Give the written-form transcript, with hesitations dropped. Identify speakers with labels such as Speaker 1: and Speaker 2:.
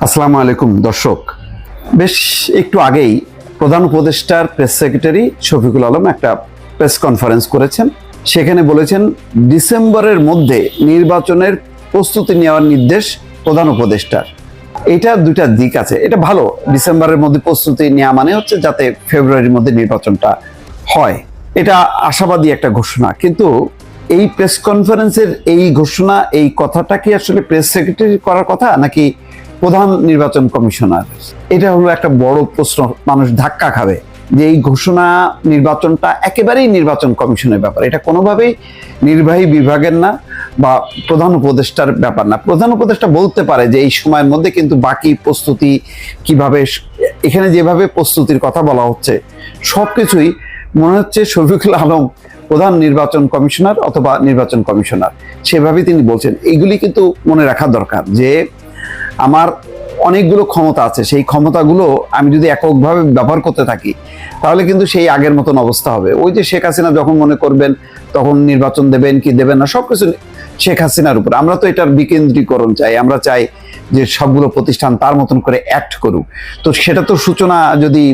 Speaker 1: আসসালামু আলাইকুম দর্শক। বেশ একটু আগেই প্রধান উপদেষ্টার প্রেস সেক্রেটারি শফিকুল আলম একটা প্রেস কনফারেন্স করেছেন। সেখানে বলেছেন ডিসেম্বরের মধ্যে নির্বাচনের প্রস্তুতি নেওয়ার নির্দেশ প্রধান উপদেষ্টার। এটা দুইটা দিক আছে, এটা ভালো। ডিসেম্বরের মধ্যে প্রস্তুতি নেওয়া মানে হচ্ছে যাতে ফেব্রুয়ারির মধ্যে নির্বাচনটা হয়, এটা আশাবাদী একটা ঘোষণা। কিন্তু এই প্রেস কনফারেন্সের এই ঘোষণা, এই কথাটা কি আসলে প্রেস সেক্রেটারি করার কথা নাকি প্রধান নির্বাচন কমিশনার? এটা হলো একটা বড় প্রশ্ন, মানুষ ধাক্কা খাবে যে এই ঘোষণা, নির্বাচনটা একেবারেই নির্বাচন কমিশনের ব্যাপার, এটা কোনোভাবেই নির্বাহী বিভাগের না বা প্রধান উপদেষ্টার ব্যাপার না। প্রধান উপদেষ্টা বলতে পারে যে এই সময়ের মধ্যে কিন্তু বাকি প্রস্তুতি কিভাবে, এখানে যেভাবে প্রস্তুতির কথা বলা হচ্ছে সবকিছুই মনে হচ্ছে শফিকুল আলম প্রধান নির্বাচন কমিশনার অথবা নির্বাচন কমিশনার সেভাবেই তিনি বলছেন। এইগুলি কিন্তু মনে রাখা দরকার যে আমার অনেকগুলো ক্ষমতা আছে, সেই ক্ষমতাগুলো আমি যদি এককভাবে ব্যবহার করতে থাকি তাহলে কিন্তু সেই আগের মতন অবস্থা হবে। ওই যে শেখ হাসিনা যখন মনে করবেন তখন নির্বাচন দেবেন কি দেবেন না সবকিছু শেখ হাসিনার উপর। আমরা তো এটার বিকেন্দ্রীকরণ চাই, আমরা চাই যে সবগুলো প্রতিষ্ঠান তার মতন করে অ্যাক্ট করুক। তো সেটা তো সূচনা যদি